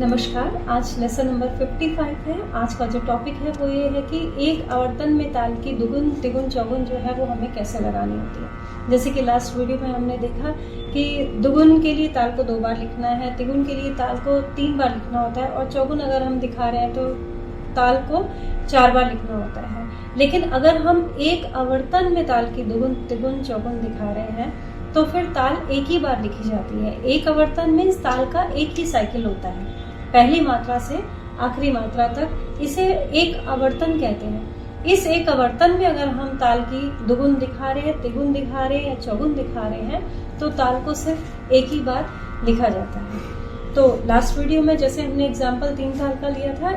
नमस्कार। आज lesson number 55 है। आज का जो टॉपिक है वो ये है कि एक आवर्तन में ताल की दुगुन तिगुन चौगुन जो है वो हमें कैसे लगानी होती है। जैसे कि लास्ट वीडियो में हमने देखा कि दुगुन के लिए ताल को 2 बार लिखना है, तिगुन के लिए ताल को 3 बार लिखना होता है और चौगुन अगर हम दिखा रहे हैं तो ताल को 4 बार लिखना होता है। लेकिन अगर हम एक आवर्तन में ताल की दुगुन तिगुन चौगुन दिखा रहे हैं तो फिर ताल एक ही बार लिखी जाती है। एक आवर्तन में इस ताल का एक ही साइकिल होता है, पहली मात्रा से आखिरी मात्रा तक। इसे एक आवर्तन कहते हैं। इस एक आवर्तन में अगर हम ताल की दुगुन दिखा रहे हैं, तिगुन दिखा रहे हैं या चौगुन दिखा रहे हैं तो ताल को सिर्फ एक ही बार लिखा जाता है। तो लास्ट वीडियो में जैसे हमने एग्जाम्पल 3 ताल का लिया था,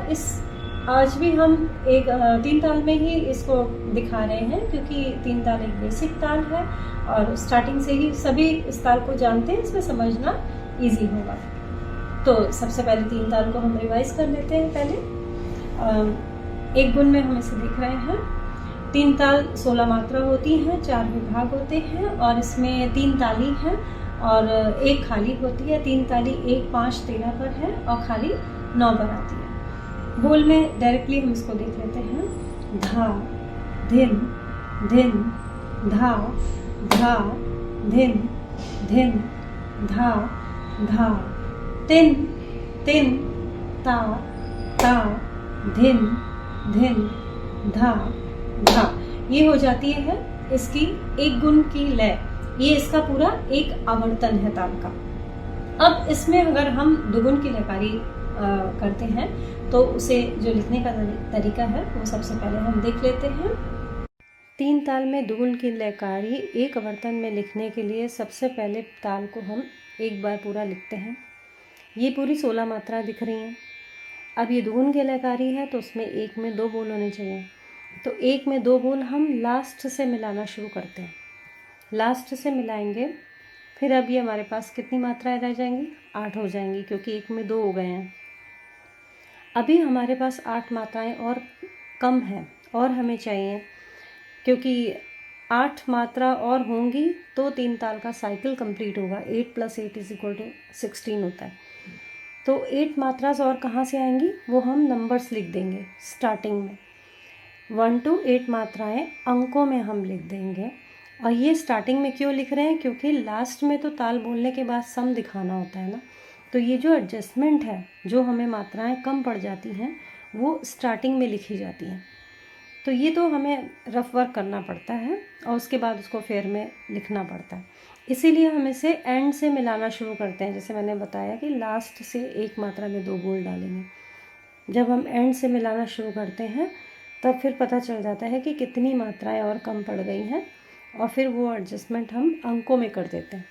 आज भी हम एक 3 ताल में ही इसको दिखा रहे हैं, क्योंकि 3 ताल एक बेसिक ताल है और स्टार्टिंग से ही सभी इस ताल को जानते हैं, इसमें समझना इजी होगा। तो सबसे पहले 3 ताल को हम रिवाइज कर लेते हैं। पहले एक गुण में हम इसे देख रहे हैं। 3 ताल 16 मात्रा होती हैं, 4 विभाग होते हैं और इसमें 3 ताली हैं और एक खाली होती है। 3 ताली 1, 5, 13 पर है और खाली 9 पर आती है। बोल में डायरेक्टली हम इसको देख लेते हैं। धा धिन धिन धा धा धिन धिन धा धा तिन तिन ता ता धिन धिन धा धा। ये हो जाती है इसकी एक गुण की लय। ये इसका पूरा एक आवर्तन है ताल का। अब इसमें अगर हम दुगुन की लयकारी करते हैं तो उसे जो लिखने का तरीका है वो सबसे पहले हम देख लेते हैं। 3 ताल में दुगुन की लयकारी एक आवर्तन में लिखने के लिए सबसे पहले ताल को हम एक बार पूरा लिखते हैं। ये पूरी 16 मात्रा दिख रही हैं। अब ये दुगुन की लयकारी है तो उसमें एक में 2 बोल होने चाहिए। तो एक में 2 बोल हम लास्ट से मिलाना शुरू करते हैं। लास्ट से मिलाएंगे, फिर अब ये हमारे पास कितनी मात्राएं रह जाएंगी? 8 हो जाएंगी, क्योंकि एक में 2 हो गए हैं। अभी हमारे पास 8 मात्राएं और कम हैं और हमें चाहिए, क्योंकि 8 मात्रा और होंगी तो 3 ताल का साइकिल कंप्लीट होगा। 8 + 8 = 16 होता है। तो 8 मात्रास और कहाँ से आएंगी वो हम नंबर्स लिख देंगे स्टार्टिंग में। 1 to 8 मात्राएं अंकों में हम लिख देंगे। और ये स्टार्टिंग में क्यों लिख रहे हैं? क्योंकि लास्ट में तो ताल बोलने के बाद सम दिखाना होता है ना। तो ये जो एडजस्टमेंट है, जो हमें मात्राएं कम पड़ जाती हैं वो स्टार्टिंग में लिखी जाती हैं। तो ये तो हमें रफ वर्क करना पड़ता है और उसके बाद उसको फेयर में लिखना पड़ता है। इसीलिए हम इसे एंड से मिलाना शुरू करते हैं। जैसे मैंने बताया कि लास्ट से एक मात्रा में 2 बोल डालेंगे। जब हम एंड से मिलाना शुरू करते हैं तब फिर पता चल जाता है कि कितनी मात्राएं और कम पड़ गई हैं और फिर वो एडजस्टमेंट हम अंकों में कर देते हैं।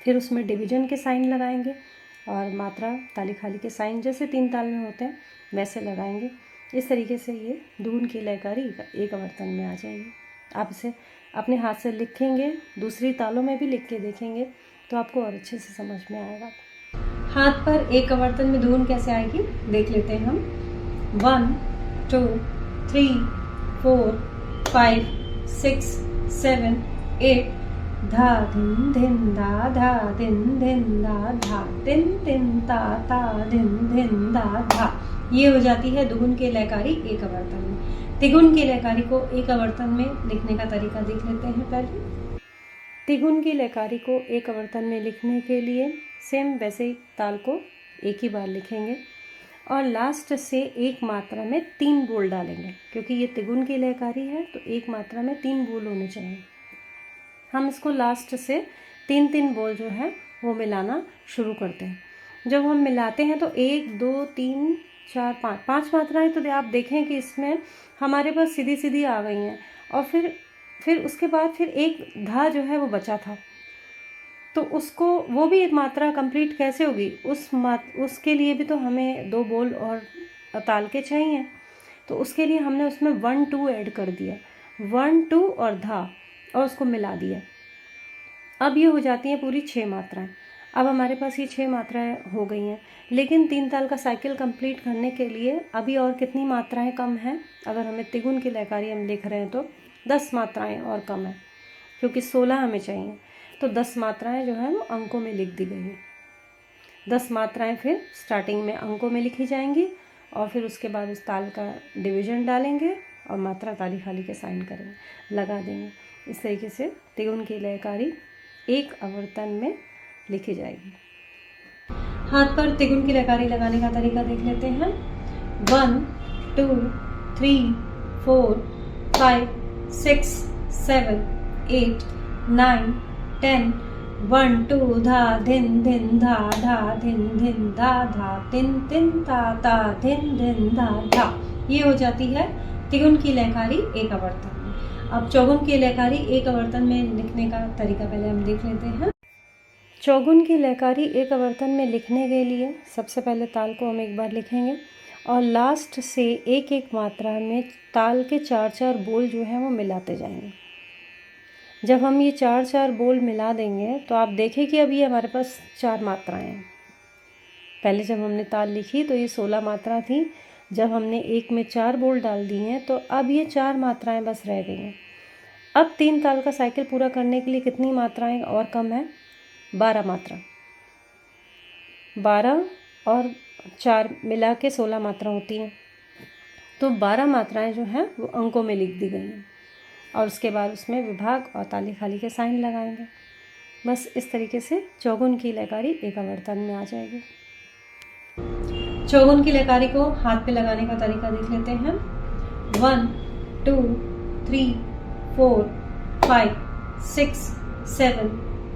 फिर उसमें डिवीजन के साइन लगाएंगे और मात्रा ताली खाली के साइन जैसे 3 ताल में होते हैं वैसे लगाएंगे। इस तरीके से ये दुगुन की लयकारी एक आवर्तन में आ जाएगी। आप इसे अपने हाथ से लिखेंगे, दूसरी तालों में भी लिख के देखेंगे तो आपको और अच्छे से समझ में आएगा। हाथ पर एक आवर्तन में दुगुन कैसे आएगी देख लेते हैं हम। 1 2 3 4 5 6 7 8 धा धिन धिन धा धा धिन धिन धा धा तिन तिन ता ता धिन धिन धा धा। ये हो जाती है दुगुन की लयकारी एक आवर्तन में। तिगुन की लयकारी को एक आवर्तन में लिखने का तरीका देख लेते हैं। पहले तिगुन की लयकारी को एक आवर्तन में लिखने के लिए सेम वैसे ही ताल को एक ही बार लिखेंगे और लास्ट से एक मात्रा में 3 बोल डालेंगे। क्योंकि ये तिगुन की लयकारी है तो एक मात्रा में 3 बोल होने चाहिए। हम इसको लास्ट से 3-3 बोल जो है वो मिलाना शुरू करते हैं। जब हम मिलाते हैं तो 1 2 3 4 5 मात्राएं तो आप देखें कि इसमें हमारे पास सीधी सीधी आ गई हैं और फिर उसके बाद फिर एक धा जो है वो बचा था, तो उसको वो भी एक मात्रा कंप्लीट कैसे होगी? उसके लिए भी तो हमें 2 बोल और ताल के चाहिए। तो उसके लिए हमने उसमें 1 2 ऐड कर दिया, 1 2 और धा, और उसको मिला दिया। अब ये हो जाती हैं पूरी 6 मात्राएं। अब हमारे पास ये 6 मात्राएं हो गई हैं, लेकिन 3 ताल का साइकिल कंप्लीट करने के लिए अभी और कितनी मात्राएं कम हैं? अगर हमें तिगुन की लयकारी हम लिख रहे हैं तो 10 मात्राएं और कम है, क्योंकि 16 हमें चाहिए। तो 10 मात्राएं जो है वो अंकों में लिख दी गई हैं। 10 मात्राएं फिर स्टार्टिंग में अंकों में लिखी जाएंगी और फिर उसके बाद उस ताल का डिवीजन डालेंगे और मात्रा ताली खाली के साइन करेंगे, लगा देंगे। इस तरीके से तिगुन की लयकारी एक आवर्तन में लिखी जाएगी। हाथ पर तिगुन की लयकारी लगाने का तरीका देख लेते हैं। 1 2 3 4 5 6 7 8 9 10 1 2 धा धिन धिन धा धा धिन धिन धा धा तिन तिन ता ता धिन धिन धा धा। ये हो जाती है तिगुन की लयकारी एक आवर्तन में। अब चौगुन की लयकारी एक आवर्तन में लिखने का तरीका पहले हम देख लेते हैं। चौगुन की लयकारी एक आवर्तन में लिखने के लिए सबसे पहले ताल को हम एक बार लिखेंगे और लास्ट से एक एक मात्रा में ताल के 4-4 बोल जो हैं वो मिलाते जाएंगे। जब हम ये 4-4 बोल मिला देंगे तो आप देखें कि अभी हमारे पास 4 मात्राएं हैं। पहले जब हमने ताल लिखी तो ये 16 मात्रा थी। जब हमने एक में 4 बोल डाल दिए हैं तो अब ये 4 मात्राएं बस रह गई हैं। अब 3 ताल का साइकिल पूरा करने के लिए कितनी मात्राएं और कम है? 12 मात्रा। 12 और 4 मिला के 16 मात्रा होती हैं। तो 12 मात्राएं जो हैं वो अंकों में लिख दी गई हैं और उसके बाद उसमें विभाग और ताली खाली के साइन लगाएंगे। बस इस तरीके से चौगुन की लयकारी एक आवर्तन में आ जाएगी। चौगुन की लयकारी को हाथ पे लगाने का तरीका देख लेते हैं। 1 2 3 4 5 6 7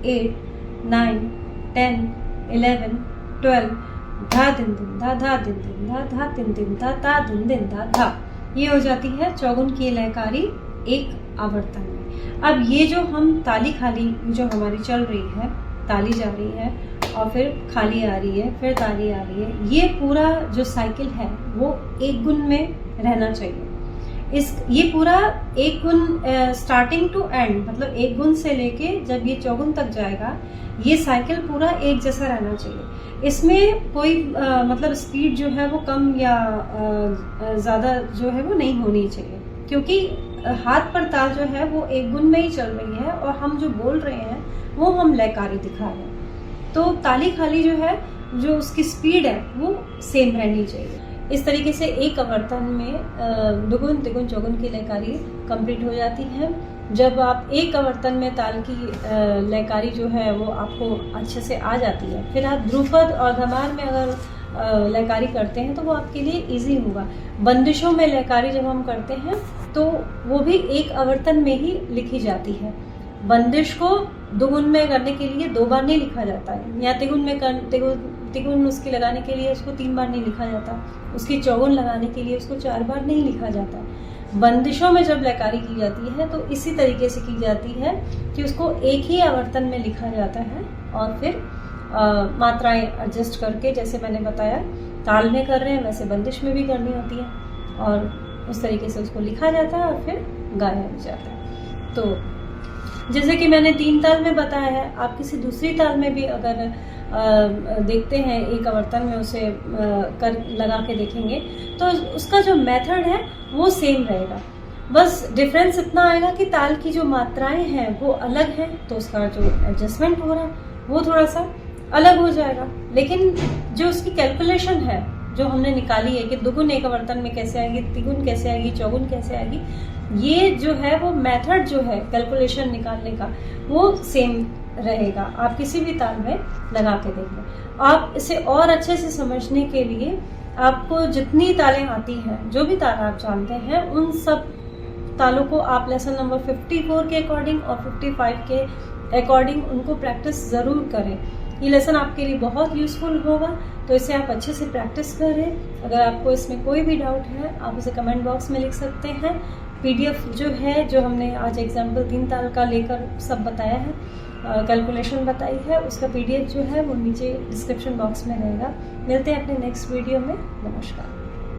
8 9 10 11 12 धा दिन दिन धा धा दिन दिन धा धा दिन दिन धा धा दिन दिन धा धा। ये हो जाती है चौगुन की लयकारी एक आवर्तन में। अब ये जो हम ताली खाली जो हमारी चल रही है, ताली जा रही है और फिर खाली आ रही है, फिर ताली आ रही है, ये पूरा जो साइकिल है वो एक गुण में रहना चाहिए। ये पूरा एक गुण स्टार्टिंग टू एंड, मतलब एक गुण से लेके जब ये चौगुन तक जाएगा, ये साइकिल पूरा एक जैसा रहना चाहिए। इसमें कोई मतलब स्पीड जो है वो कम या ज़्यादा जो है वो नहीं होनी चाहिए, क्योंकि हाथ पर ताल जो है वो एक गुण में ही चल रही है और हम जो बोल रहे हैं वो हम लयकारी दिखा रहे हैं। तो ताली खाली जो है, जो उसकी स्पीड है वो सेम रहनी चाहिए। इस तरीके से एक आवर्तन में दुगुन तिगुन चौगुन की लयकारी कंप्लीट हो जाती है। जब आप एक आवर्तन में ताल की लयकारी जो है वो आपको अच्छे से आ जाती है, फिर आप ध्रुपद और धमार में अगर लयकारी करते हैं तो वो आपके लिए इजी होगा। बंदिशों में लयकारी जब हम करते हैं तो वो भी एक आवर्तन में ही लिखी जाती है। बंदिश को दुगुन में करने के लिए 2 बार नहीं लिखा जाता है, या तिगुन में तिगुन उसकी लगाने के लिए उसको 3 बार नहीं लिखा जाता, उसकी चौगुन लगाने के लिए उसको 4 बार नहीं लिखा जाता। बंदिशों में जब लयकारी की जाती है तो इसी तरीके से की जाती है कि उसको एक ही आवर्तन में लिखा जाता है और फिर मात्राएं एडजस्ट करके, जैसे मैंने बताया ताल में कर रहे हैं वैसे बंदिश में भी करनी होती है, और उस तरीके से उसको लिखा जाता है और फिर गाया भी जाता है। तो जैसे कि मैंने 3 ताल में बताया है, आप किसी दूसरी ताल में भी अगर देखते हैं एक आवर्तन में उसे कर लगा के देखेंगे तो उसका जो मेथड है वो सेम रहेगा। बस डिफरेंस इतना आएगा कि ताल की जो मात्राएं हैं वो अलग हैं, तो उसका जो एडजस्टमेंट हो रहा है वो थोड़ा सा अलग हो जाएगा। लेकिन जो उसकी कैलकुलेशन है जो हमने निकाली है कि दुगुन एक आवर्तन में कैसे आएगी, तिगुन कैसे आएगी, चौगुन कैसे आएगी, ये जो है वो मेथड जो है कैलकुलेशन निकालने का वो सेम रहेगा। आप किसी भी ताल में लगा के देख लें। आप इसे और अच्छे से समझने के लिए आपको जितनी तालें आती हैं, जो भी ताल आप जानते हैं, उन सब तालों को आप लेसन नंबर 54 के अकॉर्डिंग और 55 के अकॉर्डिंग उनको प्रैक्टिस ज़रूर करें। ये लेसन आपके लिए बहुत यूज़फुल होगा, तो इसे आप अच्छे से प्रैक्टिस करें। अगर आपको इसमें कोई भी डाउट है आप उसे कमेंट बॉक्स में लिख सकते हैं। PDF जो है, जो हमने आज एग्जाम्पल 3 ताल का लेकर सब बताया है, कैलकुलेशन बताई है, उसका PDF जो है वो नीचे डिस्क्रिप्शन बॉक्स में रहेगा। मिलते हैं अपने नेक्स्ट वीडियो में। नमस्कार।